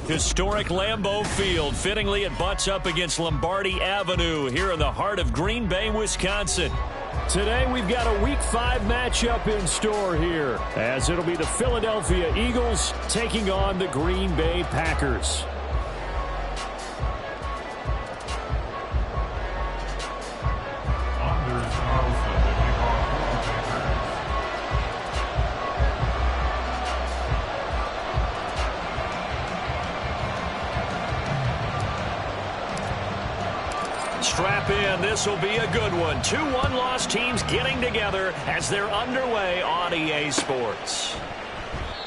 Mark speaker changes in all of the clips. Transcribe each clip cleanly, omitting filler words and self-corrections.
Speaker 1: Historic Lambeau Field. Fittingly, it butts up against Lombardi Avenue here in the heart of Green Bay, Wisconsin. Today, we've got a Week 5 matchup in store here, as it'll be the Philadelphia Eagles taking on the Green Bay Packers. Strap in. This will be a good one. 2 one-loss teams getting together as they're underway on EA Sports.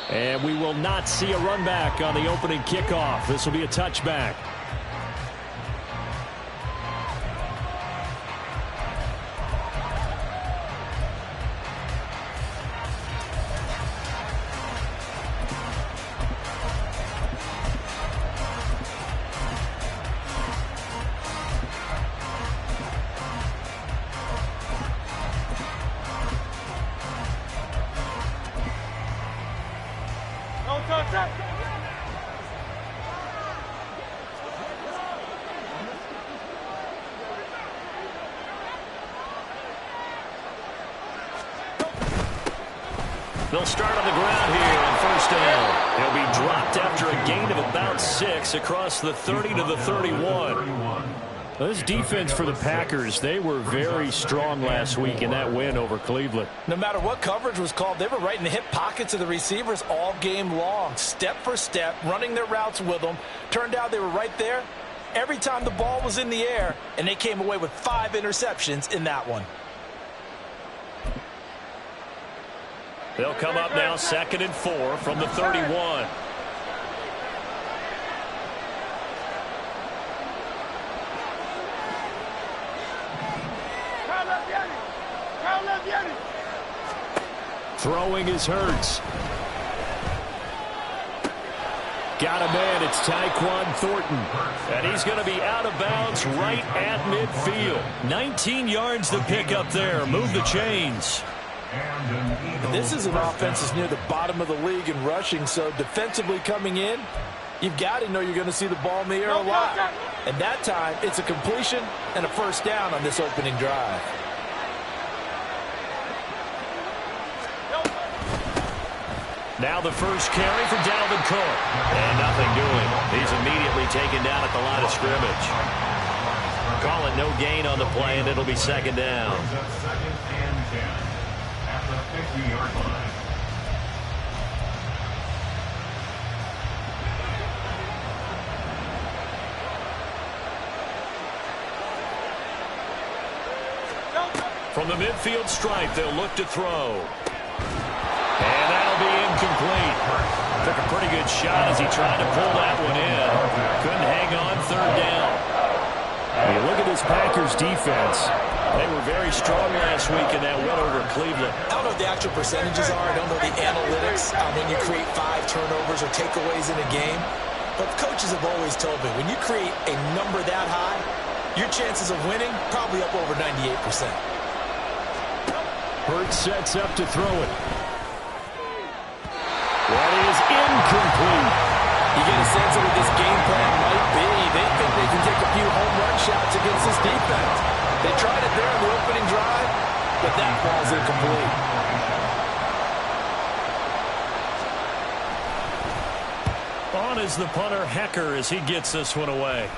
Speaker 1: And we will not see a run back on the opening kickoff. This will be a touchback. They'll start on the ground here on first down. He'll be dropped after a gain of about 6 across the 30 to the 31. This defense for the Packers, they were very strong last week in that win over Cleveland.
Speaker 2: No matter what coverage was called, they were right in the hip pockets of the receivers all game long. Step for step, running their routes with them. Turned out they were right there every time the ball was in the air, and they came away with 5 interceptions in that one.
Speaker 1: They'll come up now 2nd and 4 from the 31. Throwing is Hurts. Got a man. It's Tyquan Thornton. And he's going to be out of bounds right at midfield. 19 yards to pick up there. Move the chains.
Speaker 2: This is an offense that's near the bottom of the league in rushing, so defensively coming in, you've got to know you're going to see the ball in the air a lot. And that time, it's a completion and a first down on this opening drive.
Speaker 1: Now the first carry for Dalvin Cook. And nothing doing. He's immediately taken down at the line of scrimmage. Call it no gain on the play, and it'll be 2nd down. From the midfield stripe, they'll look to throw. And that'll be incomplete. Took a pretty good shot as he tried to pull that one in. Couldn't hang on 3rd down. When you look at this Packers defense, they were very strong last week in that win over Cleveland.
Speaker 2: I don't know what the actual percentages are. I don't know the analytics on when you create 5 turnovers or takeaways in a game. But coaches have always told me, when you create a number that high, your chances of winning probably up over 98%.
Speaker 1: Hurts sets up to throw it. That is incomplete.
Speaker 2: You get a sense of what this game plan might be. They think they can take a few home run shots against this defense. They tried it there in the opening drive, but that ball's incomplete.
Speaker 1: On is the punter, Hecker, as he gets this one away.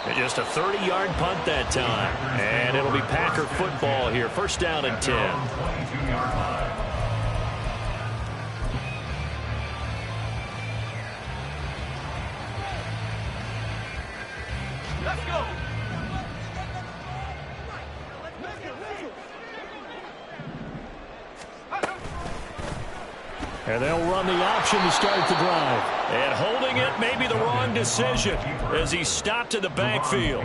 Speaker 1: And just a 30-yard punt that time. And it'll be Packer football here. First down and 10.
Speaker 2: Let's go.
Speaker 1: And they'll run the option to start the drive. And holding it may be the wrong decision as he stopped in the backfield.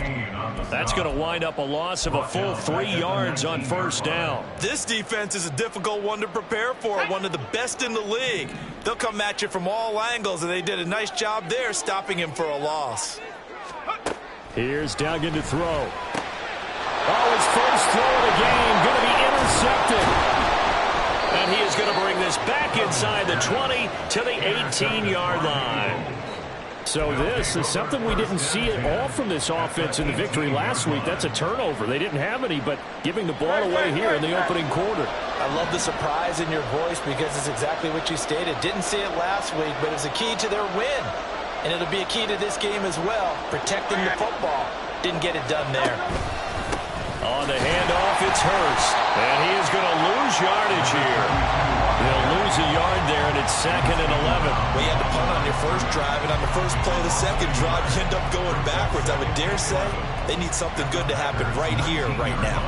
Speaker 1: That's going to wind up a loss of a full 3 yards on first down.
Speaker 2: This defense is a difficult one to prepare for, one of the best in the league. They'll come at you from all angles, and they did a nice job there stopping him for a loss.
Speaker 1: Here's Duggan to throw. Oh, his first throw of the game going to be intercepted. And he is going to bring this back inside the 20 to the 18-yard line. So this is something we didn't see at all from this offense in the victory last week. That's a turnover. They didn't have any, but giving the ball away here in the opening quarter.
Speaker 2: I love the surprise in your voice because it's exactly what you stated. Didn't see it last week, but it's a key to their win. And it'll be a key to this game as well, protecting the football. Didn't get it done there.
Speaker 1: On the handoff, it's Hurst. And he is going to lose yardage here. They'll lose a yard there, and it's 2nd and 11.
Speaker 2: Well, you had to punt on your first drive, and on the first play of the second drive, you end up going backwards. I would dare say they need something good to happen right here, right now.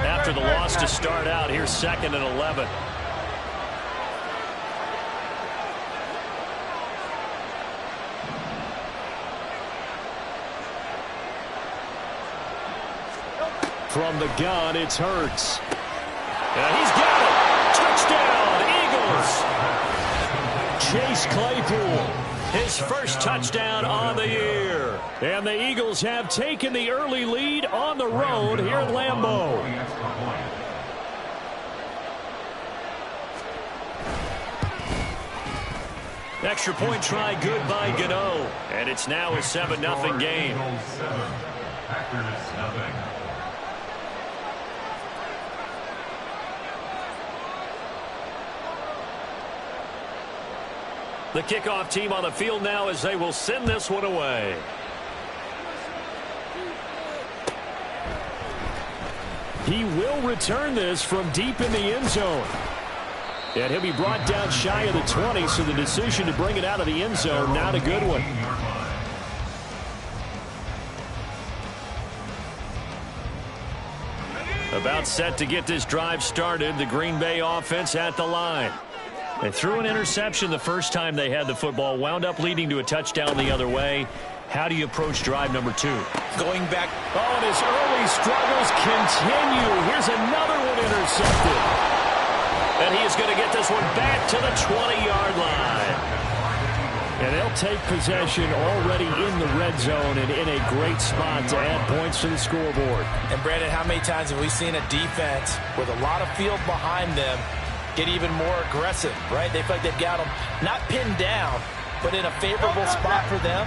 Speaker 1: After the loss to start out, here's 2nd and 11. From the gun, it's Hurts. And he's got it. Touchdown, Eagles. Chase Claypool, his first touchdown on the year. And the Eagles have taken the early lead on the road here at Lambeau. Extra point try good by Gano. And it's now a 7-0 game.
Speaker 3: Packers, nothing.
Speaker 1: The kickoff team on the field now as they will send this one away. He will return this from deep in the end zone. And he'll be brought down shy of the 20, so the decision to bring it out of the end zone, not a good one. About set to get this drive started, the Green Bay offense at the line. They threw an interception the first time they had the football, wound up leading to a touchdown the other way. How do you approach drive number 2?
Speaker 2: Going back.
Speaker 1: Oh, and his early struggles continue. Here's another one intercepted. And he is going to get this one back to the 20-yard line. And they'll take possession already in the red zone and in a great spot to add points to the scoreboard.
Speaker 2: And, Brandon, how many times have we seen a defense with a lot of field behind them get even more aggressive, right? They feel like they've got them not pinned down, but in a favorable spot for them,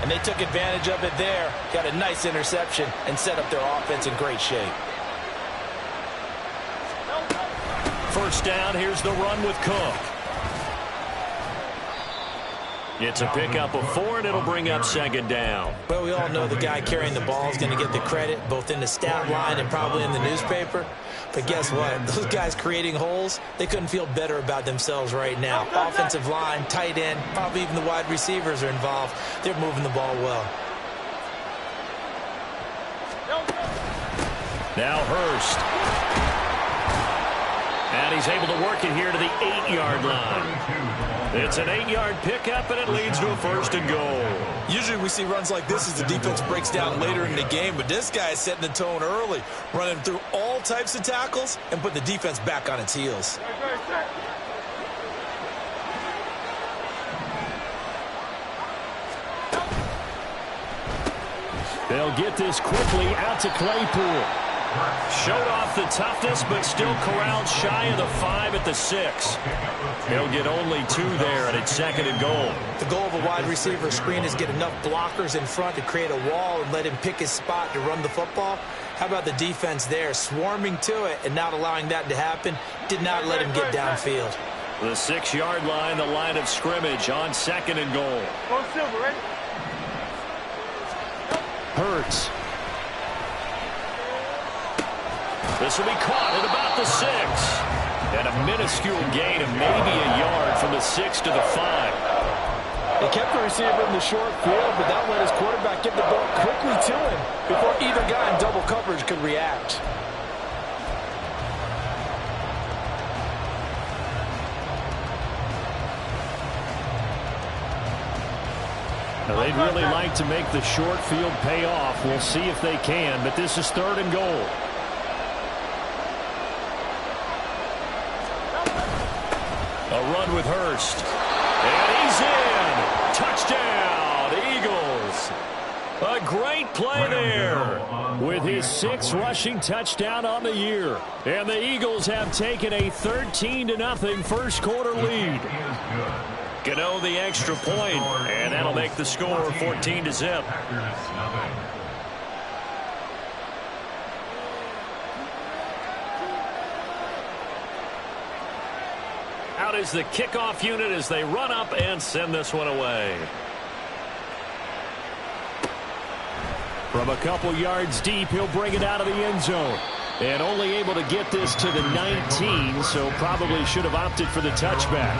Speaker 2: and they took advantage of it there, got a nice interception, and set up their offense in great shape.
Speaker 1: First down, here's the run with Cook. It's a pickup of 4, and it'll bring up 2nd down.
Speaker 2: Well, we all know the guy carrying the ball is going to get the credit, both in the stat line and probably in the newspaper. But guess what? Those guys creating holes, they couldn't feel better about themselves right now. Offensive line, tight end, probably even the wide receivers are involved. They're moving the ball well.
Speaker 1: Now Hurst. And he's able to work it here to the 8-yard line. It's an 8-yard pickup, and it leads to a 1st and goal.
Speaker 2: Usually we see runs like this as the defense breaks down later in the game, but this guy is setting the tone early, running through all types of tackles and put the defense back on its heels.
Speaker 1: They'll get this quickly out to Claypool. Showed off the toughness, but still corralled shy of the 5 at the 6. He'll get only 2 there, and it's 2nd and goal.
Speaker 2: The goal of a wide receiver screen is get enough blockers in front to create a wall and let him pick his spot to run the football. How about the defense there, swarming to it and not allowing that to happen? Did not let him get downfield.
Speaker 1: The 6-yard line, the line of scrimmage on 2nd and goal.
Speaker 4: Go Silver, ready?
Speaker 1: Hurts. This will be caught at about the 6. And a minuscule gain of maybe a yard from the 6 to the 5.
Speaker 2: They kept the receiver in the short field, but that let his quarterback get the ball quickly to him before either guy in double coverage could react.
Speaker 1: Now, they'd really like to make the short field pay off. We'll see if they can, but this is 3rd and goal. A run with Hurst. And he's in. Touchdown, Eagles. A great play there with his 6th rushing touchdown on the year. And the Eagles have taken a 13-0 first quarter lead. Gano the extra point, and that'll make the score 14-0. Out is the kickoff unit as they run up and send this one away. From a couple yards deep, he'll bring it out of the end zone. And only able to get this to the 19, so probably should have opted for the touchback.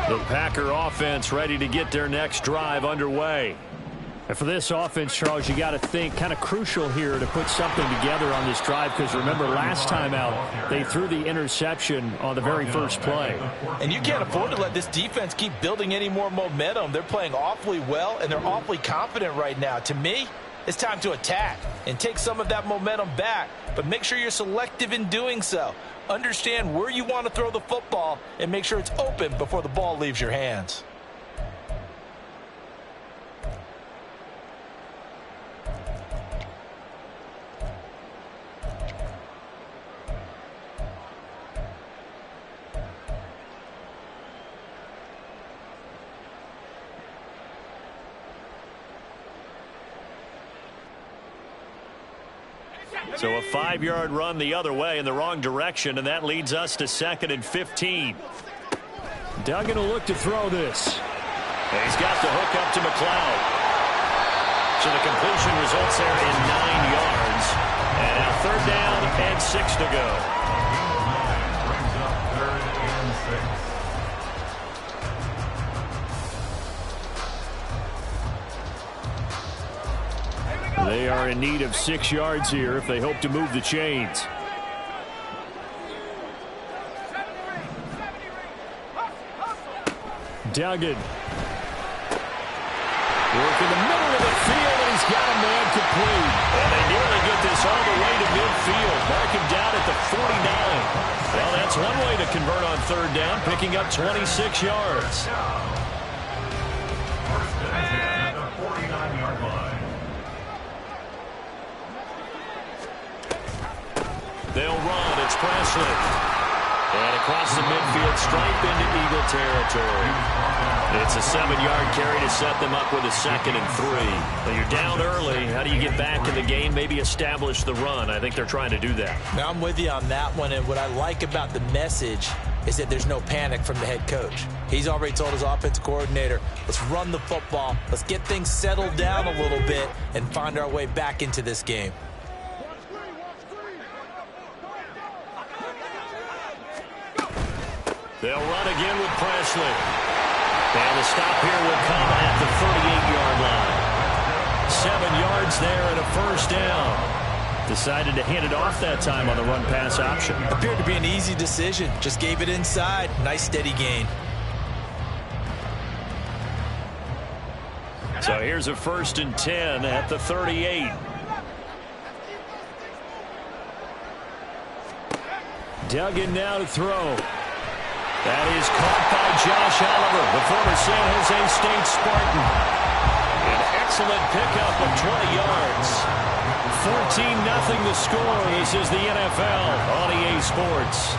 Speaker 1: The Packer offense ready to get their next drive underway. And for this offense, Charles, you got to think kind of crucial here to put something together on this drive, because remember last time out they threw the interception on the very first play.
Speaker 2: And you can't afford to let this defense keep building any more momentum. They're playing awfully well, and they're awfully confident right now. To me, it's time to attack and take some of that momentum back, but make sure you're selective in doing so. Understand where you want to throw the football and make sure it's open before the ball leaves your hands.
Speaker 1: So a 5-yard run the other way in the wrong direction, and that leads us to 2nd and 15. Duggan will look to throw this. And he's got the hook up to McLeod. So the completion results there in 9 yards. And now 3rd down and 6 to go.
Speaker 3: Brings up 3rd and 6.
Speaker 1: They are in need of 6 yards here if they hope to move the chains. Duggan. Work in the middle of the field, and he's got a man complete. And they nearly get this all the way to midfield. Mark him down at the 49. Well, that's one way to convert on 3rd down, picking up 26 yards.
Speaker 3: First and 10 at the 49-yard line.
Speaker 1: They'll run. It's Presley. And across the midfield stripe into Eagle territory. It's a 7-yard carry to set them up with a 2nd and 3. Now you're down early. How do you get back in the game? Maybe establish the run. I think they're trying to do that.
Speaker 2: Now, I'm with you on that one, and what I like about the message is that there's no panic from the head coach. He's already told his offensive coordinator, let's run the football, let's get things settled down a little bit and find our way back into this game.
Speaker 1: They'll run again with Presley. And the stop here will come at the 38-yard line. 7 yards there and a 1st down. Decided to hand it off that time on the run-pass option.
Speaker 2: Appeared to be an easy decision. Just gave it inside. Nice steady gain.
Speaker 1: So here's a 1st and 10 at the 38. Duggan now to throw. That is caught by Josh Oliver, the former San Jose State Spartan. An excellent pickup of 20 yards. 14-0 the score. This is the NFL on EA Sports.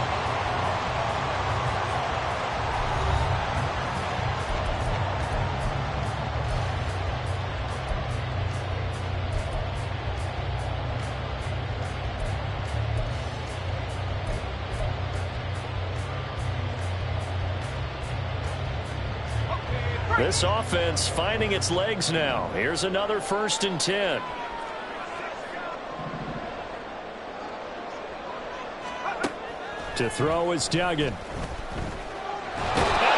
Speaker 1: This offense finding its legs now. Here's another 1st and 10. To throw is Duggan. And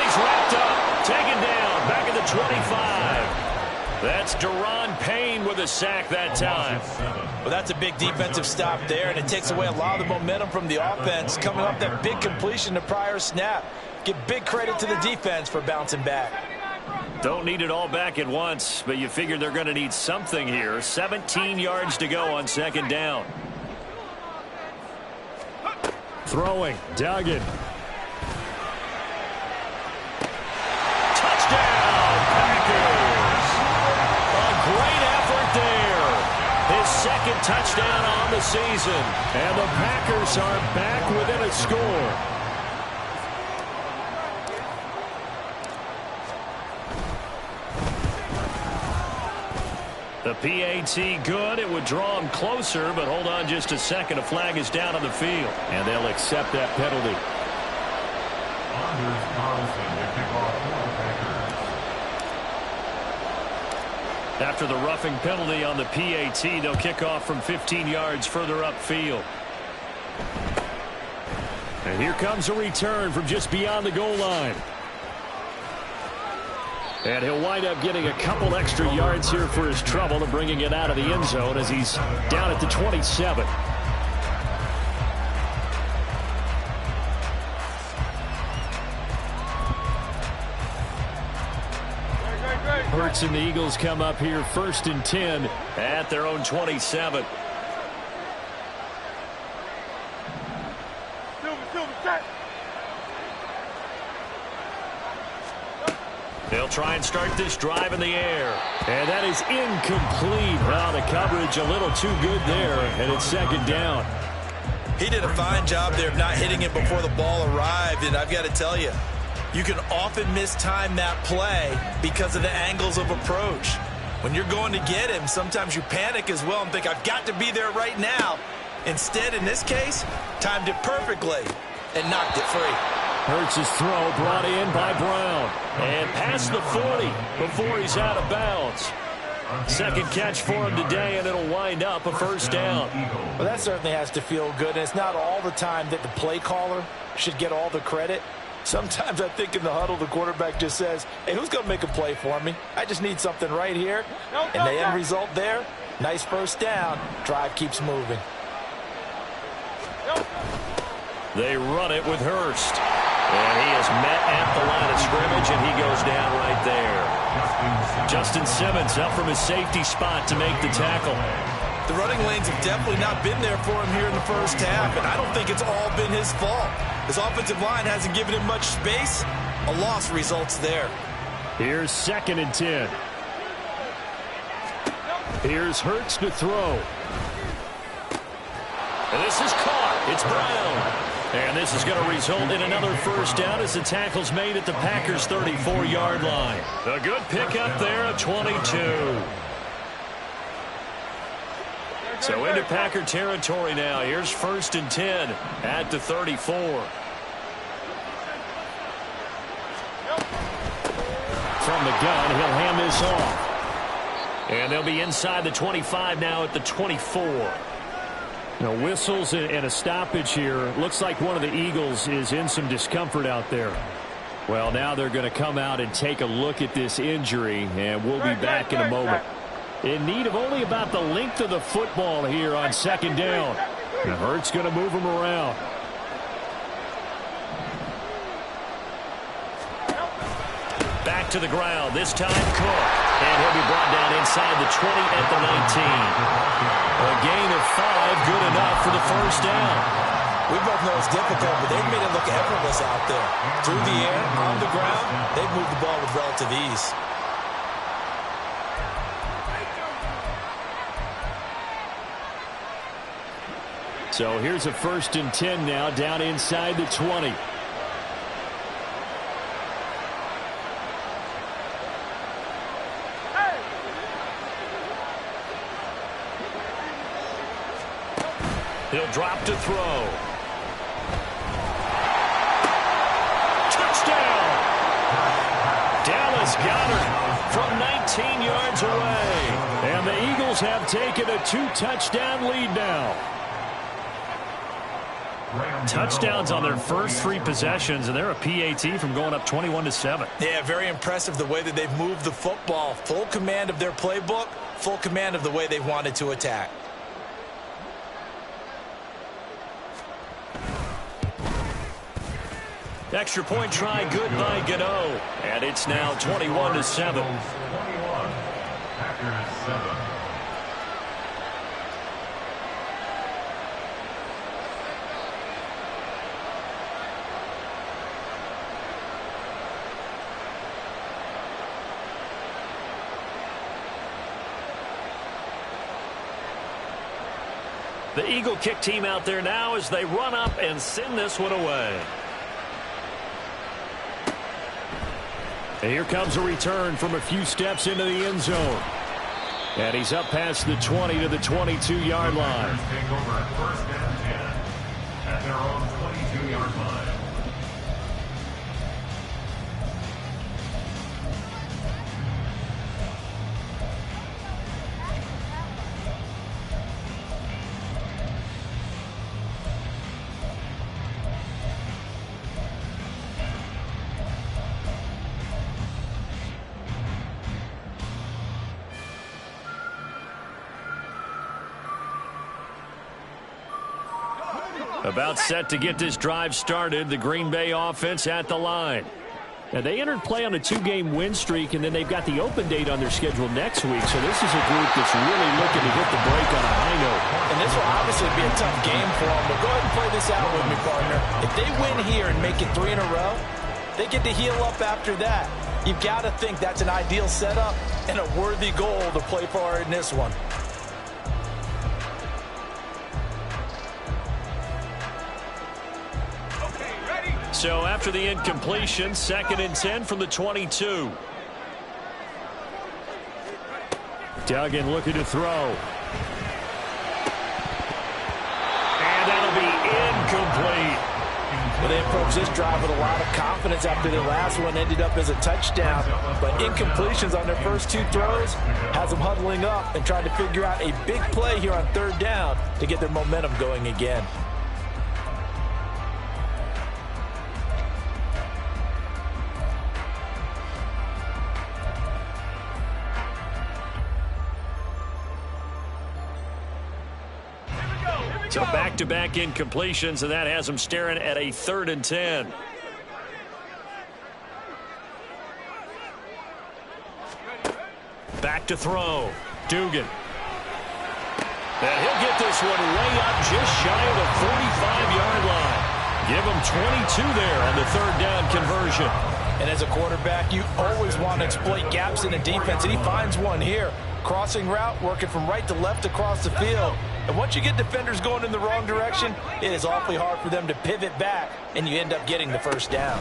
Speaker 1: he's wrapped up. Taken down. Back at the 25. That's Deron Payne with a sack that time.
Speaker 2: Well, that's a big defensive stop there, and it takes away a lot of the momentum from the offense coming off that big completion the prior snap. Give big credit to the defense for bouncing back.
Speaker 1: Don't need it all back at once, but you figure they're going to need something here. 17 yards to go on 2nd down. Throwing, Duggan. Touchdown, Packers! A great effort there. His 2nd touchdown on the season. And the Packers are back within a score. The PAT good. It would draw him closer, but hold on just a second. A flag is down on the field, and they'll accept that penalty.
Speaker 3: Anders Carlson to kick off for the Packers.
Speaker 1: After the roughing penalty on the PAT, they'll kick off from 15 yards further upfield. And here comes a return from just beyond the goal line. And he'll wind up getting a couple extra yards here for his trouble and bringing it out of the end zone as he's down at the 27. Hurts and the Eagles come up here 1st and 10 at their own 27. They'll try and start this drive in the air. And that is incomplete. Well, the coverage a little too good there, and it's 2nd down.
Speaker 2: He did a fine job there of not hitting it before the ball arrived, and I've got to tell you, you can often mistime that play because of the angles of approach. When you're going to get him, sometimes you panic as well and think, I've got to be there right now. Instead, in this case, timed it perfectly and knocked it free.
Speaker 1: Hurts' throw brought in by Brown. And past the 40 before he's out of bounds. 2nd catch for him today, and it'll wind up a 1st down.
Speaker 2: Well, that certainly has to feel good, and it's not all the time that the play caller should get all the credit. Sometimes I think in the huddle, the quarterback just says, hey, who's going to make a play for me? I just need something right here. And the end result there, nice 1st down. Drive keeps moving.
Speaker 1: They run it with Hurst. And he is met at the line of scrimmage, and he goes down right there. Justin Simmons up from his safety spot to make the tackle.
Speaker 2: The running lanes have definitely not been there for him here in the 1st half, and I don't think it's all been his fault. His offensive line hasn't given him much space. A loss results there.
Speaker 1: Here's 2nd and 10. Here's Hurts to throw. And this is caught. It's Brown. And this is going to result in another 1st down as the tackle's made at the Packers' 34-yard line. A good pickup there of 22. So into Packer territory now. Here's 1st and 10 at the 34. From the gun, he'll hand this off. And they'll be inside the 25 now at the 24. Now, whistles and a stoppage here. Looks like one of the Eagles is in some discomfort out there. Well, now they're going to come out and take a look at this injury, and we'll be back in a moment. In need of only about the length of the football here on 2nd down. And Hurts going to move him around. Back to the ground. This time Cook. And he'll be brought down inside the 20 at the 19. A gain of 5, good enough for the 1st down.
Speaker 2: We both know it's difficult, but they've made it look effortless out there. Through the air, on the ground, they've moved the ball with relative ease.
Speaker 1: So here's a 1st and 10 now, down inside the 20. He'll drop to throw. Touchdown! Dallas Goedert from 19 yards away. And the Eagles have taken a 2-touchdown lead now. Touchdowns on their first 3 possessions, and they're a PAT from going up 21-7.
Speaker 2: Yeah, very impressive the way that they've moved the football. Full command of their playbook, full command of the way they wanted to attack.
Speaker 1: Extra point try good by Gano. And it's now 21-7.
Speaker 3: 21. Packers 7.
Speaker 1: The Eagle kick team out there now as they run up and send this one away. And here comes a return from a few steps into the end zone. And he's up past the 20 to the 22-yard line.
Speaker 3: Take over 1st and 10 at their own 22-yard line.
Speaker 1: About set to get this drive started, the Green Bay offense at the line. Now, they entered play on a 2-game win streak, and then they've got the open date on their schedule next week. So this is a group that's really looking to hit the break on a high note.
Speaker 2: And this will obviously be a tough game for them. But go ahead and play this out with me, partner. If they win here and make it 3 in a row, they get to heal up after that. You've got to think that's an ideal setup and a worthy goal to play for in this one.
Speaker 1: So after the incompletion, 2nd and 10 from the 22. Duggan looking to throw. And that'll be incomplete.
Speaker 2: Well, they approached this drive with a lot of confidence after their last one ended up as a touchdown. But incompletions on their first 2 throws has them huddling up and trying to figure out a big play here on 3rd down to get their momentum going again.
Speaker 1: So back-to-back incompletions, and that has them staring at a 3rd and 10. Back to throw. Dugan. And he'll get this one way up just shy of the 45-yard line. Give him 22 there on the 3rd down conversion.
Speaker 2: And as a quarterback, you always want to exploit gaps in the defense, and he finds one here. Crossing route, working from right to left across the field. And once you get defenders going in the wrong direction, it is awfully hard for them to pivot back, and you end up getting the 1st down.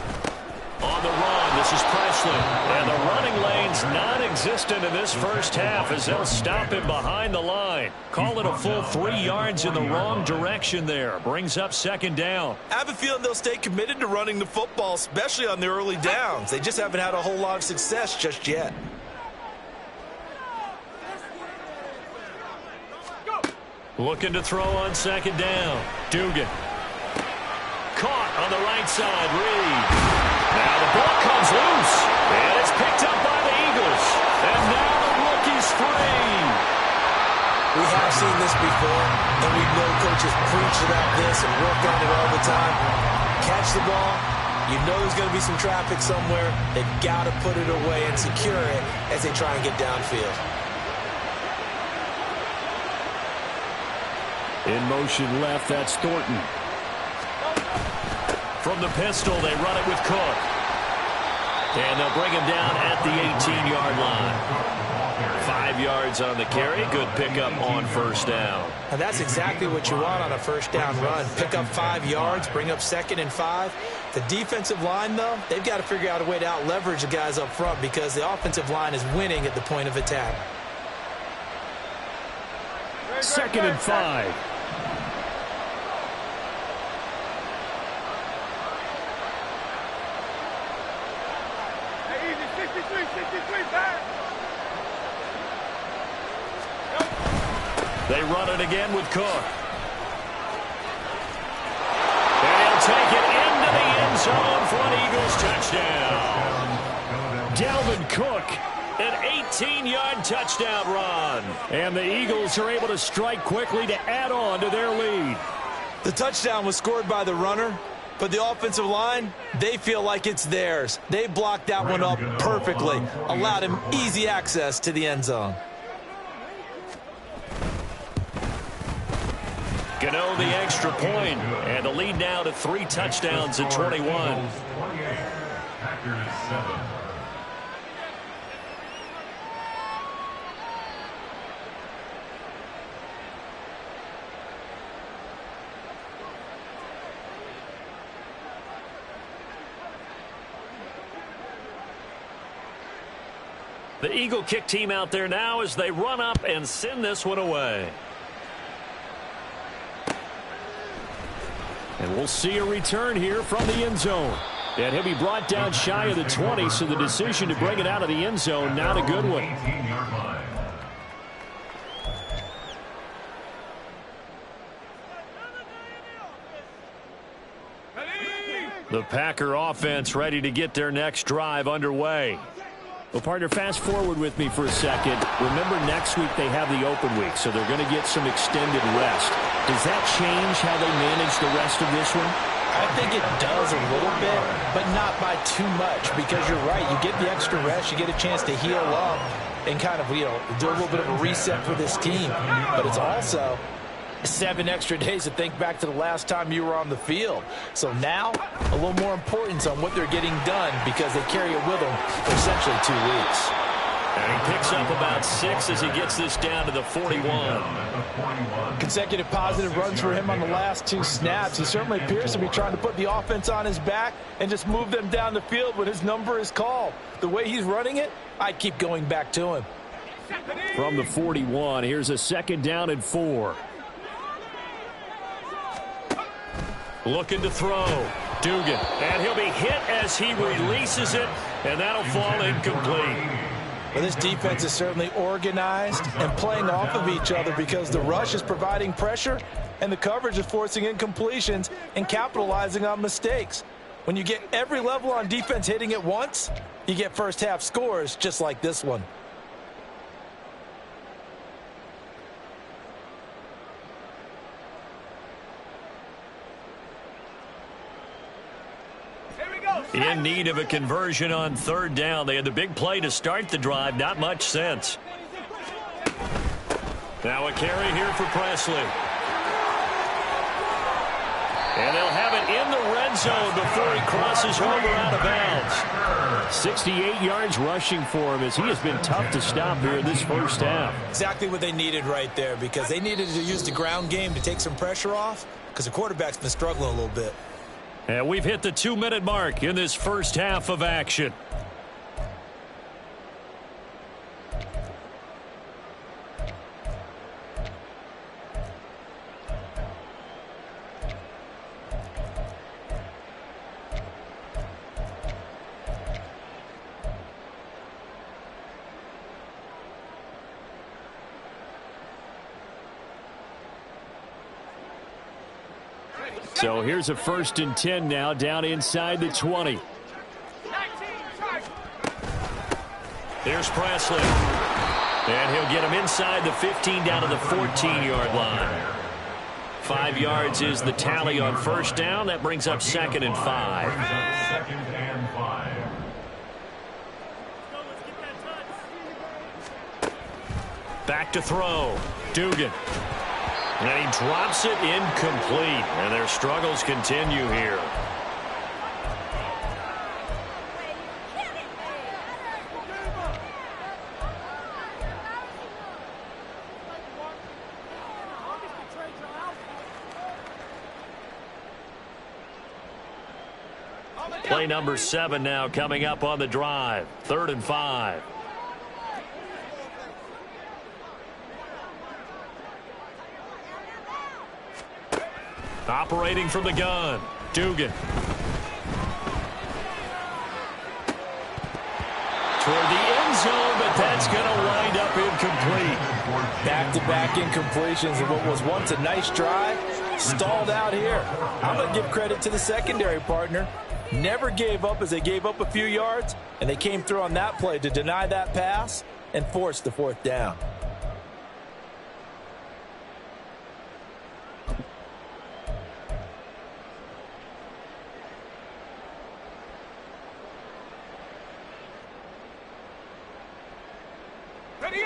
Speaker 1: On the run, this is Presley. And the running lane's non-existent in this first half as they'll stop him behind the line. Call it a full 3 yards in the wrong direction there. Brings up 2nd down.
Speaker 2: I have a feeling they'll stay committed to running the football, especially on the early downs. They just haven't had a whole lot of success just yet.
Speaker 1: Looking to throw on 2nd down. Dugan. Caught on the right side. Reed. Now the ball comes loose. And it's picked up by the Eagles. And now the rookie's free.
Speaker 2: We have seen this before, and we know coaches preach about this and work on it all the time. Catch the ball. You know there's going to be some traffic somewhere. They've got to put it away and secure it as they try and get downfield.
Speaker 1: In motion left, that's Thornton. From the pistol, they run it with Cook. And they'll bring him down at the 18-yard line. 5 yards on the carry. Good pickup on first down.
Speaker 2: And that's exactly what you want on a first down run. Pick up 5 yards, bring up 2nd and 5. The defensive line, though, they've got to figure out a way to out-leverage the guys up front because the offensive line is winning at the point of attack.
Speaker 1: 2nd and 5. They run it again with Cook. And he'll take it into the end zone for an Eagles touchdown. Dalvin Cook, an 18-yard touchdown run. And the Eagles are able to strike quickly to add on to their lead.
Speaker 2: The touchdown was scored by the runner, but the offensive line, they feel like it's theirs. They blocked that one up perfectly, allowed him easy access to the end zone.
Speaker 1: Gano the extra point, and the lead now to 3 touchdowns at 21.
Speaker 3: Packers 7.
Speaker 1: The Eagle kick team out there now as they run up and send this one away. And we'll see a return here from the end zone. And he'll be brought down shy of the 20, so the decision to bring it out of the end zone, not a good one.
Speaker 3: 18-yard line.
Speaker 1: The Packer offense ready to get their next drive underway. Well, partner, fast forward with me for a second. Remember, next week they have the open week, so they're going to get some extended rest. Does that change how they manage the rest of this one?
Speaker 2: I think it does a little bit, but not by too much, because you're right. You get the extra rest, you get a chance to heal up and kind of, do a little bit of a reset for this team. But it's also 7 extra days to think back to the last time you were on the field. So now, a little more importance on what they're getting done because they carry it with them for essentially 2 weeks.
Speaker 1: And he picks up about 6 as he gets this down to the 41.
Speaker 2: Consecutive positive runs for him on the last 2 snaps. He certainly appears to be trying to put the offense on his back and just move them down the field when his number is called. The way he's running it, I'd keep going back to him.
Speaker 1: From the 41, here's a 2nd down and 4. Looking to throw. Dugan. And he'll be hit as he releases it, and that'll fall incomplete.
Speaker 2: Well, this defense is certainly organized and playing off of each other because the rush is providing pressure and the coverage is forcing incompletions and capitalizing on mistakes. When you get every level on defense hitting at once, you get first half scores just like this one.
Speaker 1: In need of a conversion on 3rd down. They had the big play to start the drive. Not much sense. Now a carry here for Presley. And they'll have it in the red zone before he crosses over out of bounds. 68 yards rushing for him as he has been tough to stop here in this first half.
Speaker 2: Exactly what they needed right there because they needed to use the ground game to take some pressure off because the quarterback's been struggling a little bit.
Speaker 1: And we've hit the 2-minute mark in this first half of action. So here's a 1st and 10 now down inside the 20. There's Presley. And he'll get him inside the 15 down to the 14-yard line. 5 yards is the tally on first down. That brings up 2nd and 5.
Speaker 3: 2nd and 5.
Speaker 1: Back to throw. Dugan. And he drops it incomplete. And their struggles continue here. Play number 7 now coming up on the drive. 3rd and 5. Operating from the gun, Dugan. Toward the end zone, but that's going to wind up incomplete.
Speaker 2: Back-to-back incompletions of what was once a nice drive, stalled out here. I'm going to give credit to the secondary partner. Never gave up as they gave up a few yards, and they came through on that play to deny that pass and force the 4th down.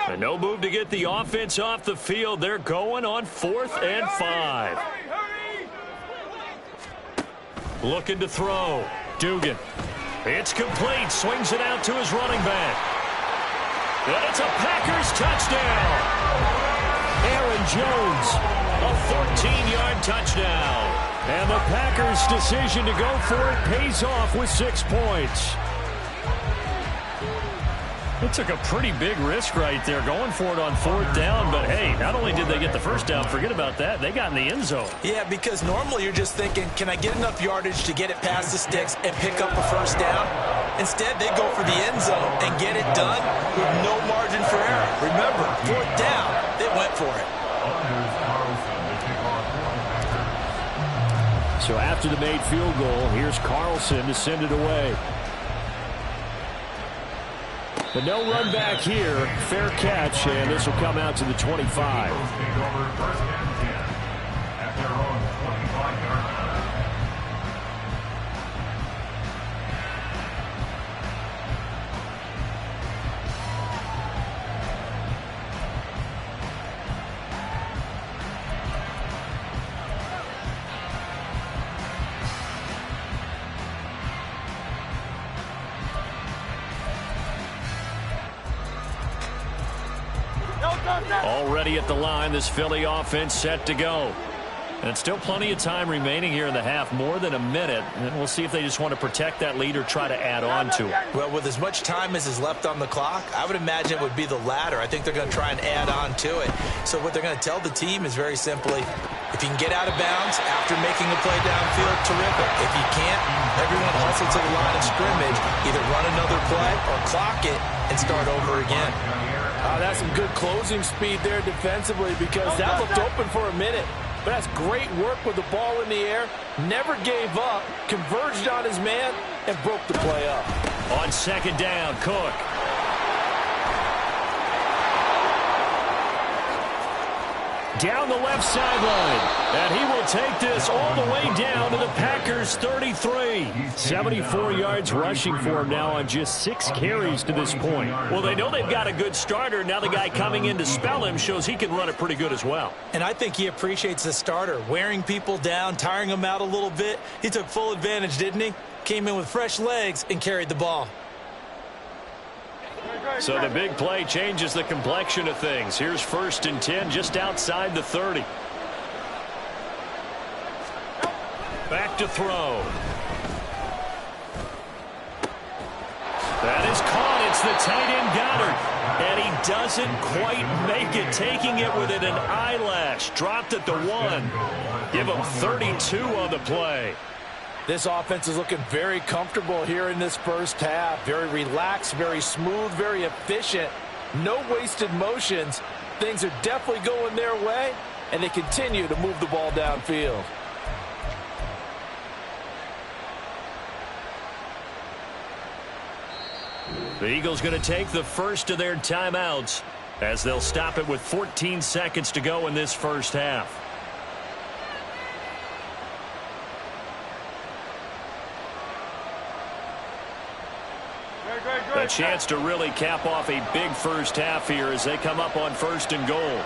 Speaker 1: And no move to get the offense off the field. They're going on 4th and 5. Looking to throw. Dugan. It's complete. Swings it out to his running back. And it's a Packers touchdown. Aaron Jones, a 14-yard touchdown. And the Packers' decision to go for it pays off with 6 points. It took a pretty big risk right there going for it on 4th down. But, hey, not only did they get the first down, forget about that, they got in the end zone.
Speaker 2: Yeah, because normally you're just thinking, can I get enough yardage to get it past the sticks and pick up a first down? Instead, they go for the end zone and get it done with no margin for error. Remember, 4th down, they went for it.
Speaker 1: So after the made field goal, here's Carlson to send it away. But no run back here. Fair catch, and this will come out to the 25. Already at the line, this Philly offense set to go. And still plenty of time remaining here in the half, more than a minute. And we'll see if they just want to protect that lead or try to add on to it.
Speaker 2: Well, with as much time as is left on the clock, I would imagine it would be the latter. I think they're going to try and add on to it. So what they're going to tell the team is very simply, if you can get out of bounds after making a play downfield, terrific. If you can't, everyone hustle to the line of scrimmage, either run another play or clock it and start over again. That's some good closing speed there defensively, because that looked open for a minute. But that's great work with the ball in the air. Never gave up, converged on his man, and broke the play up.
Speaker 1: On 2nd down, Cook. Down the left sideline. And he will take this all the way down to the Packers' 33. 74 yards rushing for him now on just 6 carries to this point. Well, they know they've got a good starter. Now the guy coming in to spell him shows he can run it pretty good as well.
Speaker 2: And I think he appreciates the starter, wearing people down, tiring them out a little bit. He took full advantage, didn't he? Came in with fresh legs and carried the ball.
Speaker 1: So the big play changes the complexion of things. Here's 1st and 10 just outside the 30. Back to throw. That is caught. It's the tight end Goddard. And he doesn't quite make it, taking it within an eyelash. Dropped at the 1. Give him 32 on the play.
Speaker 2: This offense is looking very comfortable here in this first half. Very relaxed, very smooth, very efficient. No wasted motions. Things are definitely going their way, and they continue to move the ball downfield.
Speaker 1: The Eagles going to take the first of their timeouts as they'll stop it with 14 seconds to go in this first half. A chance to really cap off a big first half here as they come up on 1st and goal.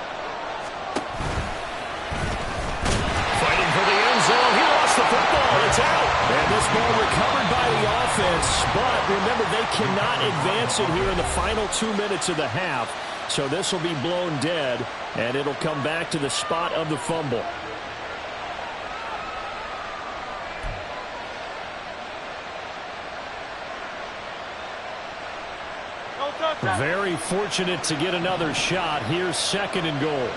Speaker 1: Fighting for the end zone. He lost the football. It's out. And this ball recovered by the offense. But remember, they cannot advance it here in the final 2 minutes of the half. So this will be blown dead, and it'll come back to the spot of the fumble. Very fortunate to get another shot. Here's 2nd and goal.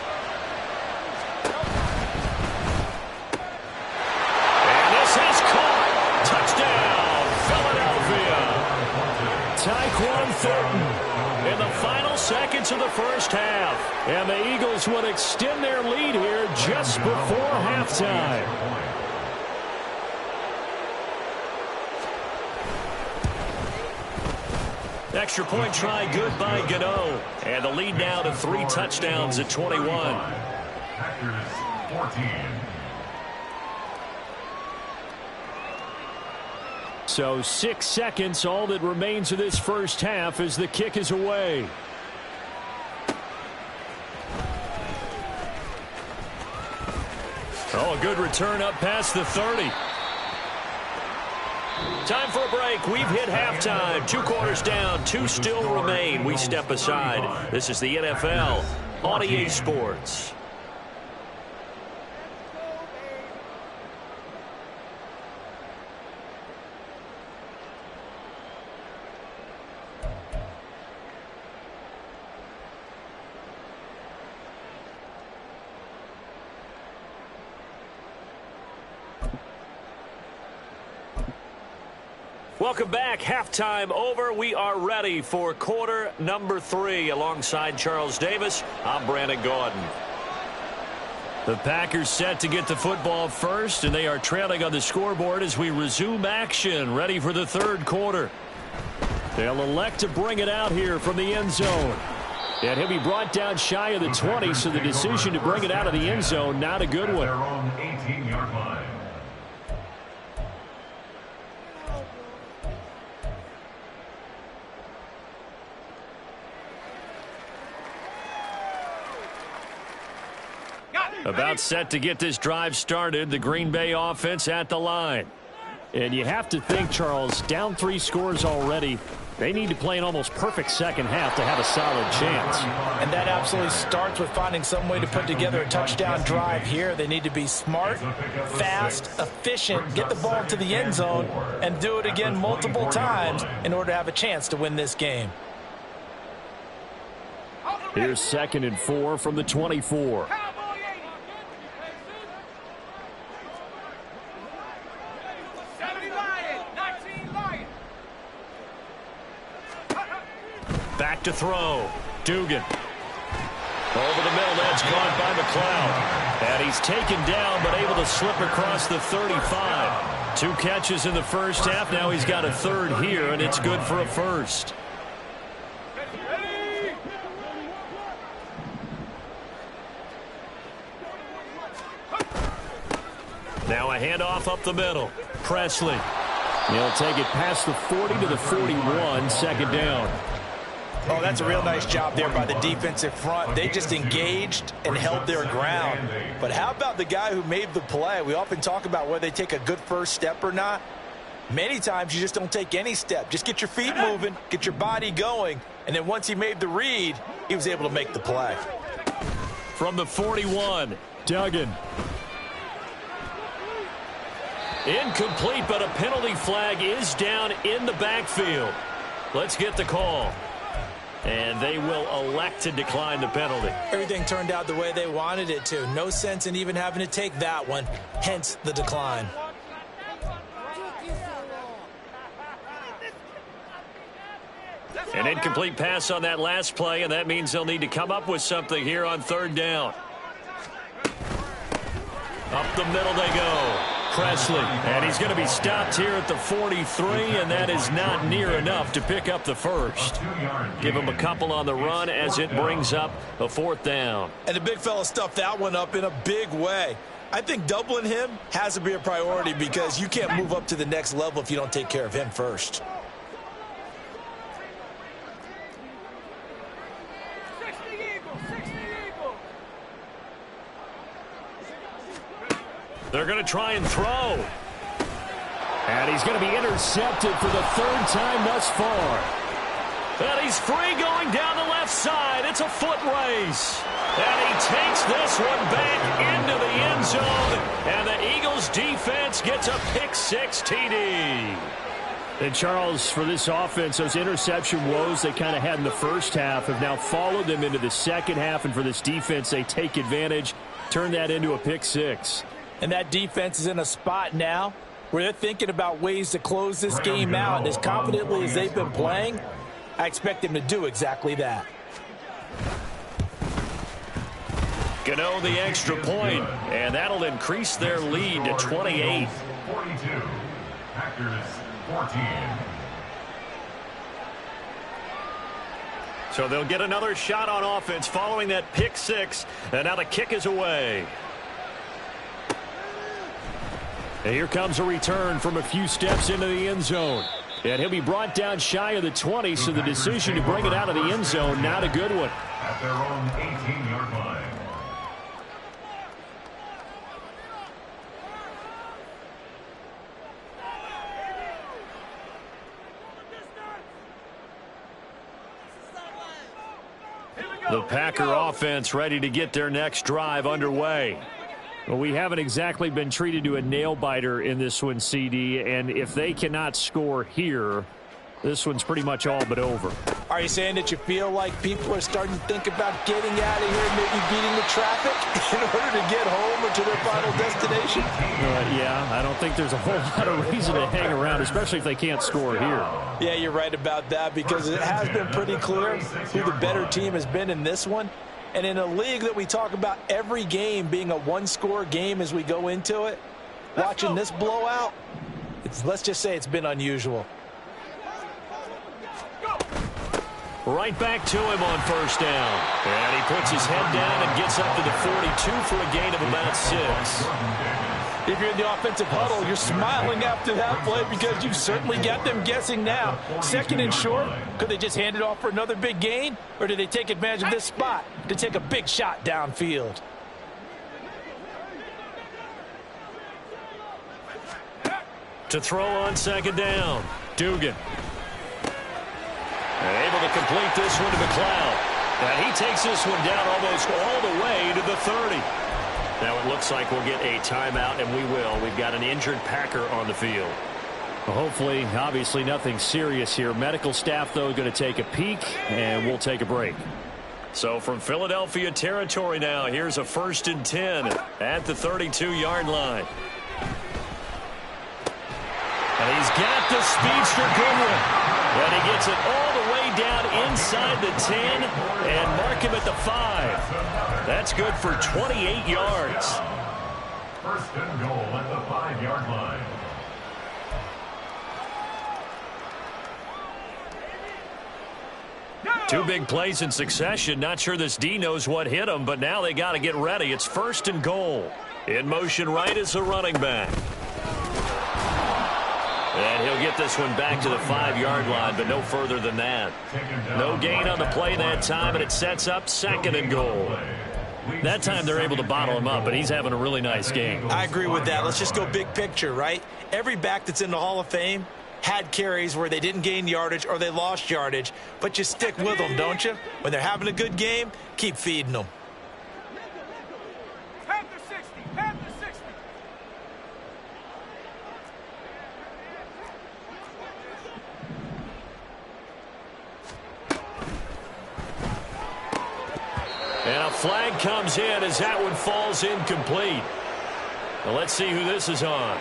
Speaker 1: And this has caught. Touchdown, Philadelphia. Tyquan Thornton in the final seconds of the first half. And the Eagles would extend their lead here just before halftime. Extra point try good by Gano. And the lead now to 3 touchdowns at 21.
Speaker 3: Packers 14.
Speaker 1: So 6 seconds, all that remains of this first half as the kick is away. Oh, a good return up past the 30. Time for a break. We've hit halftime. 2 quarters down. 2 still remain. We step aside. This is the NFL on EA Sports. Welcome back. Halftime over. We are ready for quarter number 3. Alongside Charles Davis, I'm Brandon Gordon. The Packers set to get the football first, and they are trailing on the scoreboard as we resume action, ready for the 3rd quarter. They'll elect to bring it out here from the end zone. And he'll be brought down shy of the 20, so the decision to bring it out of the end zone, not a good one.
Speaker 3: Their own 18-yard line.
Speaker 1: About set to get this drive started, the Green Bay offense at the line. And you have to think, Charles, down 3 scores already. They need to play an almost perfect second half to have a solid chance.
Speaker 2: And that absolutely starts with finding some way to put together a touchdown drive here. They need to be smart, fast, efficient, get the ball to the end zone, and do it again multiple times in order to have a chance to win this game.
Speaker 1: Here's 2nd and 4 from the 24. Back to throw. Dugan. Over the middle, that's caught by McLeod. And he's taken down, but able to slip across the 35. 2 catches in the first half. Now he's got a 3rd here, and it's good for a 1st. Now a handoff up the middle. Presley. He'll take it past the 40 to the 41, 2nd down.
Speaker 2: Oh, that's a real nice job there by the defensive front. They just engaged and held their ground. But how about the guy who made the play? We often talk about whether they take a good first step or not. Many times you just don't take any step. Just get your feet moving, get your body going, and then once he made the read, he was able to make the play.
Speaker 1: From the 41, Duggan. Incomplete, but a penalty flag is down in the backfield. Let's get the call. And they will elect to decline the penalty.
Speaker 2: Everything turned out the way they wanted it to. No sense in even having to take that one, hence the decline.
Speaker 1: An incomplete pass on that last play, and that means they'll need to come up with something here on 3rd down. Up the middle they go. Presley, and he's going to be stopped here at the 43, and that is not near enough to pick up the 1st. Give him a couple on the run as it brings up a 4th down.
Speaker 2: And the big fella stuffed that one up in a big way. I think doubling him has to be a priority because you can't move up to the next level if you don't take care of him first.
Speaker 1: They're going to try and throw. And he's going to be intercepted for the 3rd time thus far. And he's free going down the left side. It's a foot race. And he takes this one back into the end zone. And the Eagles defense gets a pick 6 TD. And Charles, for this offense, those interception woes they kind of had in the first half have now followed them into the second half. And for this defense, they take advantage, turn that into a pick six.
Speaker 2: And that defense is in a spot now where they're thinking about ways to close this game out. And as confidently as they've been playing, I expect them to do exactly that.
Speaker 1: Gano the extra point, and that'll increase their lead to 28.
Speaker 3: 42. Packers 14.
Speaker 1: So they'll get another shot on offense following that pick six, and now the kick is away. And here comes a return from a few steps into the end zone. And he'll be brought down shy of the 20, so the decision to bring it out of the end zone, not a good one.
Speaker 3: At their own 18-yard line.
Speaker 1: The Packer offense ready to get their next drive underway. Well, we haven't exactly been treated to a nail-biter in this one, CD, and if they cannot score here, this one's pretty much all but over.
Speaker 2: Are you saying that you feel like people are starting to think about getting out of here, maybe beating the traffic in order to get home or to their final destination?
Speaker 1: Yeah, I don't think there's a whole lot of reason to hang around, especially if they can't score here.
Speaker 2: Yeah, you're right about that, because it has been pretty clear who the better team has been in this one. And in a league that we talk about every game being a one-score game as we go into it, watching this blowout, let's just say it's been unusual.
Speaker 1: Right back to him on first down. And he puts his head down and gets up to the 42 for a gain of about 6.
Speaker 2: If you're in the offensive huddle, you're smiling after that play because you've certainly got them guessing now. Second and short, could they just hand it off for another big gain? Or do they take advantage of this spot to take a big shot downfield?
Speaker 1: To throw on second down, Dugan. Able to complete this one to McLeod. And he takes this one down almost all the way to the 30. Now it looks like we'll get a timeout, and we will. We've got an injured Packer on the field. Well, hopefully, obviously nothing serious here. Medical staff, though, going to take a peek, and we'll take a break. So from Philadelphia territory now, here's a 1st and 10 at the 32-yard line. And he's got the speedster Goodwin. And he gets it all the way down inside the 10 and mark him at the 5. That's good for 28 yards.
Speaker 3: 1st and goal at the 5-yard line.
Speaker 1: Two big plays in succession. Not sure this D knows what hit him, but now they got to get ready. It's 1st and goal. In motion right is the running back. And he'll get this one back to the 5-yard line, but no further than that. No gain on the play that time, and it sets up 2nd and goal. That time they're able to bottle him up, but he's having a really nice game.
Speaker 2: I agree with that. Let's just go big picture, right? Every back that's in the Hall of Fame had carries where they didn't gain yardage or they lost yardage, but you stick with them, don't you? When they're having a good game, keep feeding them.
Speaker 1: And a flag comes in as that one falls incomplete. Well, let's see who this is on.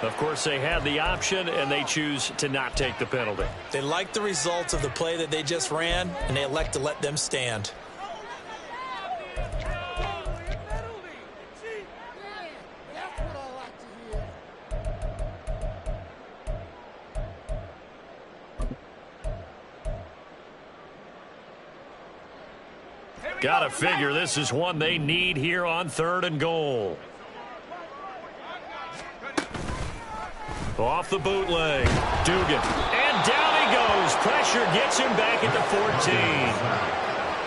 Speaker 1: Of course, they had the option, and they choose to not take the penalty.
Speaker 2: They like the results of the play that they just ran, and they elect to let them stand.
Speaker 1: Gotta figure this is one they need here on 3rd and goal. Off the bootleg, Dugan. And down he goes. Pressure gets him back at the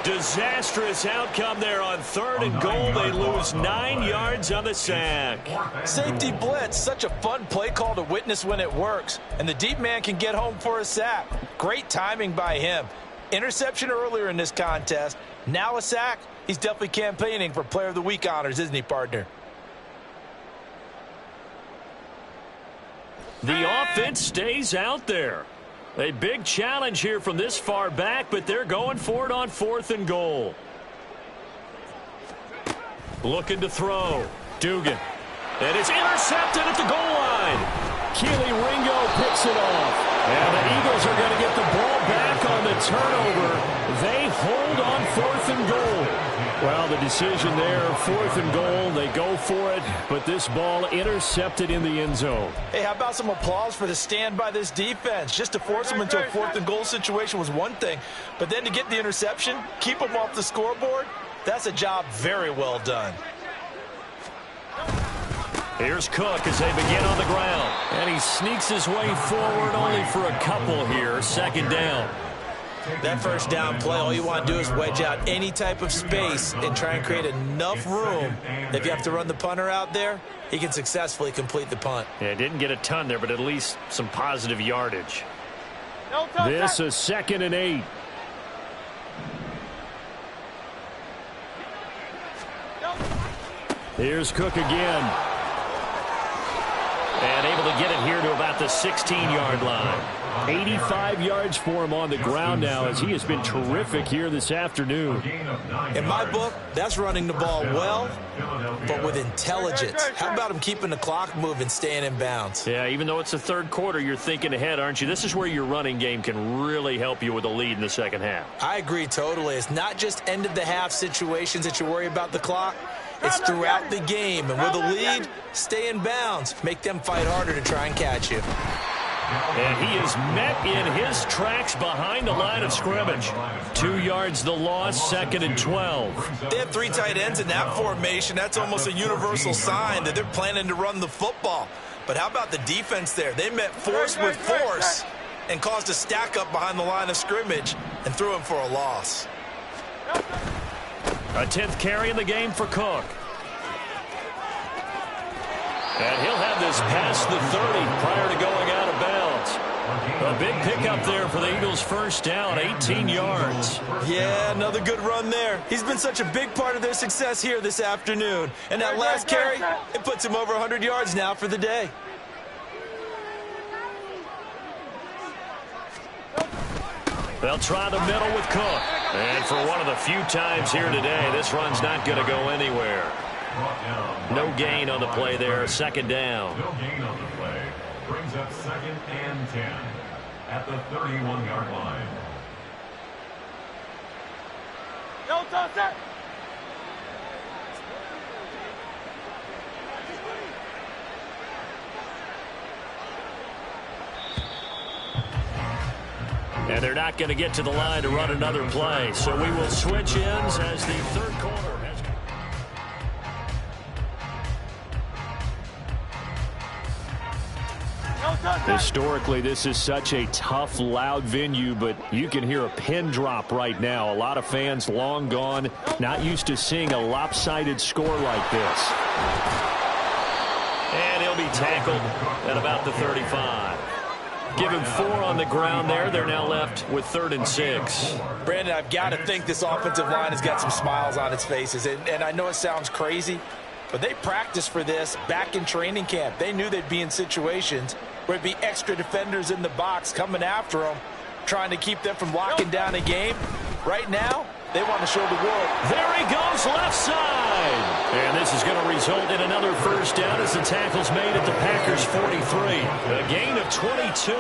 Speaker 1: 14. Disastrous outcome there on 3rd and goal. They lose 9 yards on the sack.
Speaker 2: Safety blitz, such a fun play call to witness when it works. And the deep man can get home for a sack. Great timing by him. Interception earlier in this contest. Now a sack. He's definitely campaigning for Player of the Week honors, isn't he, partner?
Speaker 1: The offense stays out there. A big challenge here from this far back, but they're going for it on 4th and goal. Looking to throw. Dugan. And it's intercepted at the goal line. Keely Ringo picks it off. And the Eagles are going to get the ball back on the turnover. They hold on 4th and goal. Well, the decision there, 4th and goal. They go for it, but this ball intercepted in the end zone.
Speaker 2: Hey, how about some applause for the stand by this defense? Just to force them into a 4th and goal situation was one thing, but then to get the interception, keep them off the scoreboard, that's a job very well done.
Speaker 1: Here's Cook as they begin on the ground. And he sneaks his way forward only for a couple here. 2nd down.
Speaker 2: That 1st down play, all you want to do is wedge out any type of space and try and create enough room. If you have to run the punter out there, he can successfully complete the punt.
Speaker 1: Yeah, didn't get a ton there, but at least some positive yardage. This is 2nd and 8. Here's Cook again. And able to get it here to about the 16-yard line. 85 yards for him on the ground now as he has been terrific here this afternoon.
Speaker 2: In my book, that's running the ball well, but with intelligence. How about him keeping the clock moving, staying in bounds?
Speaker 1: Yeah, even though it's the 3rd quarter, you're thinking ahead, aren't you? This is where your running game can really help you with a lead in the 2nd half.
Speaker 2: I agree totally. It's not just end-of-the-half situations that you worry about the clock. It's throughout the game. And with a lead, stay in bounds. Make them fight harder to try and catch you.
Speaker 1: And he is met in his tracks behind the line of scrimmage. 2 yards the loss, 2nd and 12.
Speaker 2: They have 3 tight ends in that formation. That's almost a universal sign that they're planning to run the football. But how about the defense there? They met force with force and caused a stack up behind the line of scrimmage and threw him for a loss.
Speaker 1: A 10th carry in the game for Cook. And he'll have this past the 30 prior to going out of bounds. A big pickup there for the Eagles' 1st down, 18 yards.
Speaker 2: Yeah, another good run there. He's been such a big part of their success here this afternoon. And that last carry, it puts him over 100 yards now for the day.
Speaker 1: They'll try the middle with Cook. And for one of the few times here today, this run's not going to go anywhere. No gain on the play there, 2nd down.
Speaker 3: No gain on the play. Brings up 2nd and 10 at the 31-yard line.
Speaker 1: And they're not going to get to the line to run another play. So we will switch ends as the 3rd quarter has Historically, this is such a tough, loud venue, but you can hear a pin drop right now. A lot of fans long gone, not used to seeing a lopsided score like this. And he'll be tackled at about the 35. Give him 4 on the ground there. They're now left with 3rd and 6.
Speaker 2: Brandon, I've got to think this offensive line has got some smiles on its faces. And I know it sounds crazy, but they practiced for this back in training camp. They knew they'd be in situations where it'd be extra defenders in the box coming after them, trying to keep them from locking down a game. Right now, they want to show the world.
Speaker 1: There he goes, left side. And this is going to result in another 1st down as the tackle's made at the Packers' 43. A gain of 22.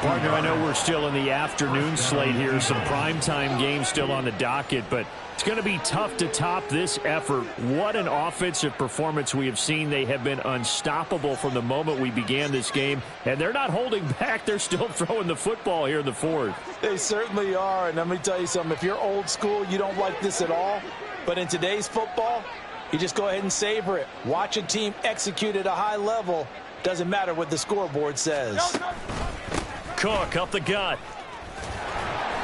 Speaker 1: Partner, I know we're still in the afternoon slate here. Some primetime games still on the docket, but it's going to be tough to top this effort. What an offensive performance we have seen. They have been unstoppable from the moment we began this game, and they're not holding back. They're still throwing the football here in the 4th.
Speaker 2: They certainly are, and let me tell you something. If you're old school, you don't like this at all. But in today's football, you just go ahead and savor it. Watch a team execute at a high level. Doesn't matter what the scoreboard says.
Speaker 1: Cook up the gut.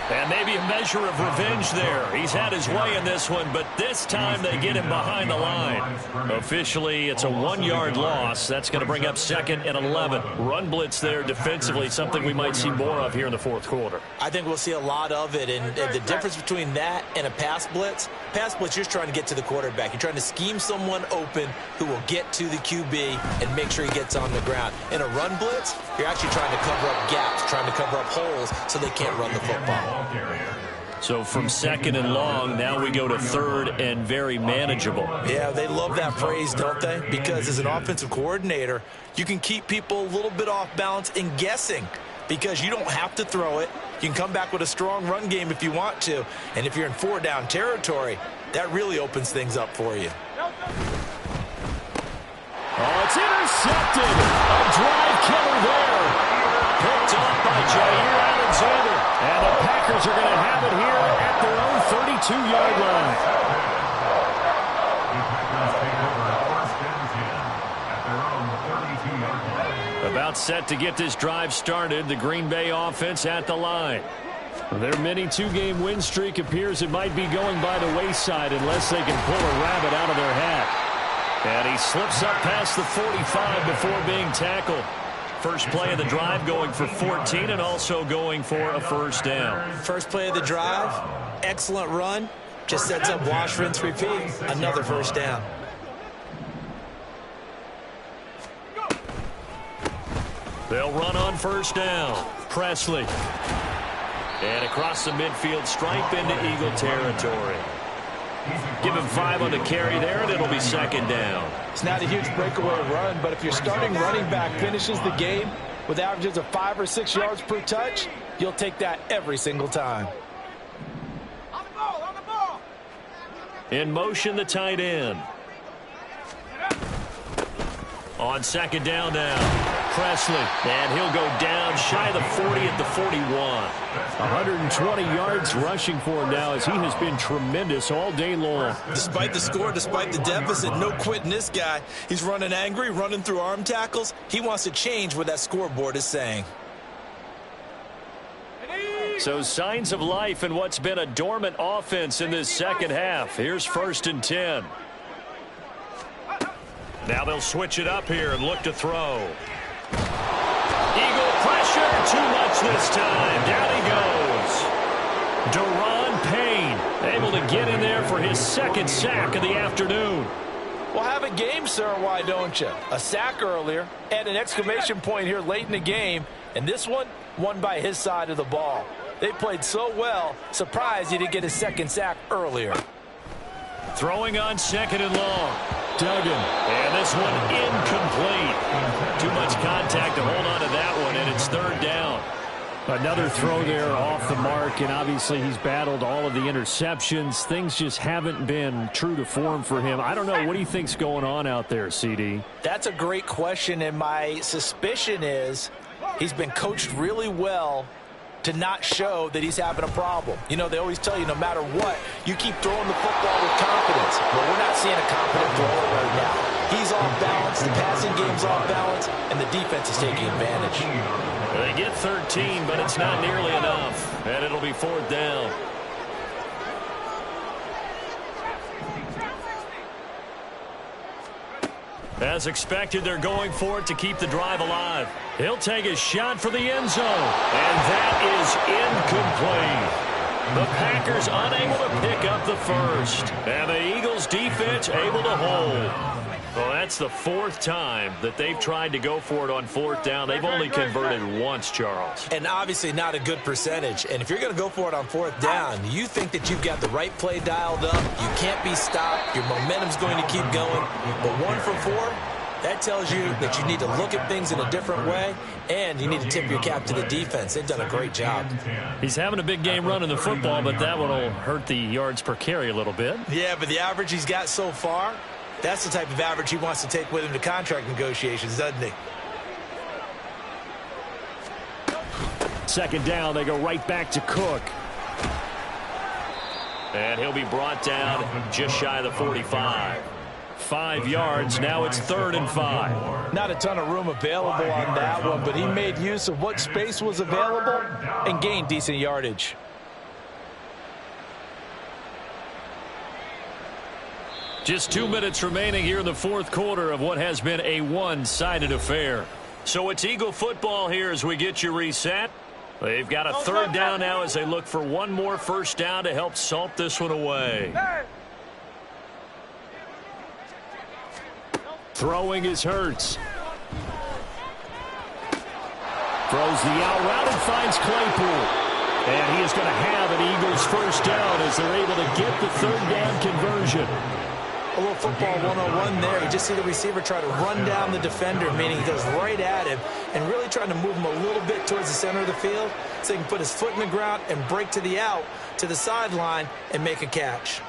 Speaker 1: And maybe a measure of revenge there. He's had his way in this one, but this time they get him behind the line. Officially, it's a 1-yard loss. That's going to bring up 2nd and 11. Run blitz there defensively, something we might see more of here in the fourth quarter.
Speaker 2: I think we'll see a lot of it, and the difference between that and a pass blitz, you're just trying to get to the quarterback. You're trying to scheme someone open who will get to the QB and make sure he gets on the ground. In a run blitz, you're actually trying to cover up gaps, trying to cover up holes so they can't run the football.
Speaker 1: So from 2nd and long, now we go to 3rd and very manageable.
Speaker 2: Yeah, they love that phrase, don't they? Because as an offensive coordinator, you can keep people a little bit off balance and guessing because you don't have to throw it. You can come back with a strong run game if you want to. And if you're in 4-down territory, that really opens things up for you.
Speaker 1: Oh, it's intercepted. A drive killer there. Picked off by Jair Alexander. And the Packers are going to have it here at their own 32-yard line.
Speaker 3: The Packers take over 1st and 10 at their own 32-yard line.
Speaker 1: About set to get this drive started. The Green Bay offense at the line. Their mini 2-game win streak appears it might be going by the wayside unless they can pull a rabbit out of their hat. And he slips up past the 45 before being tackled. First play of the drive going for 14 and also going for a 1st down.
Speaker 2: First play of the drive, excellent run. Just sets up wash, rinse, repeat. Another 1st down.
Speaker 1: They'll run on 1st down. Presley. And across the midfield stripe into Eagle territory. Give him 5 on the carry there, and it'll be 2nd down.
Speaker 2: It's not a huge breakaway run, but if your starting running back finishes the game with averages of 5 or 6 yards per touch, you'll take that every single time.
Speaker 4: On the ball.
Speaker 1: In motion, the tight end. On 2nd down now. Presley, and he'll go down shy of the 40 at the 41. 120 yards rushing for him now as he has been tremendous all day long.
Speaker 2: Despite the score, despite the deficit, no quitting this guy. He's running angry, running through arm tackles. He wants to change what that scoreboard is saying.
Speaker 1: So signs of life in what's been a dormant offense in this 2nd half. Here's 1st and 10. Now they'll switch it up here and look to throw. Eagle pressure, too much this time. Down he goes. Daron Payne able to get in there for his 2nd sack of the afternoon.
Speaker 2: Well, have a game, sir, why don't you? A sack earlier and an exclamation point here late in the game. And this one, won by his side of the ball. They played so well, surprised he didn't get his 2nd sack earlier.
Speaker 1: Throwing on 2nd and long. Duggan. And this one incomplete. Too much contact to hold on to that one, and it's 3rd down. Another throw there off the mark, and obviously he's battled all of the interceptions. Things just haven't been true to form for him. I don't know. What do you think's going on out there, CD?
Speaker 2: That's a great question, and my suspicion is he's been coached really well to not show that he's having a problem. You know, they always tell you no matter what, you keep throwing the football with confidence. Well, we're not seeing a confident thrower right now. He's off balance, the passing game's off balance, and the defense is taking advantage.
Speaker 1: They get 13, but it's not nearly enough, and it'll be 4th down. As expected, they're going for it to keep the drive alive. He'll take a shot for the end zone, and that is incomplete. The Packers unable to pick up the first, and the Eagles defense able to hold. Well, that's the 4th time that they've tried to go for it on 4th down. They've only converted once, Charles.
Speaker 2: And obviously not a good percentage. And if you're going to go for it on 4th down, you think that you've got the right play dialed up. You can't be stopped. Your momentum's going to keep going. But 1 for 4, that tells you that you need to look at things in a different way, and you need to tip your cap to the defense. They've done a great job.
Speaker 1: He's having a big game running the football, but that one will hurt the yards per carry a little bit.
Speaker 2: Yeah, but the average he's got so far, that's the type of average he wants to take with him to contract negotiations, doesn't he?
Speaker 1: 2nd down, they go right back to Cook. And he'll be brought down just shy of the 45. 5 yards, now it's 3rd and 5.
Speaker 2: Not a ton of room available on that one, but he made use of what space was available and gained decent yardage.
Speaker 1: Just 2 minutes remaining here in the fourth quarter of what has been a one-sided affair. So it's Eagle football here as we get you reset. They've got a third down now as they look for one more first down to help salt this one away. Throwing is Hurts. Throws the out route and finds Claypool. And he is going to have an Eagles first down as they're able to get the third down conversion.
Speaker 2: A little football 101 there. You just see the receiver try to run down the defender, meaning he goes right at him and really trying to move him a little bit towards the center of the field so he can put his foot in the ground and break to the out, to the sideline, and make a catch.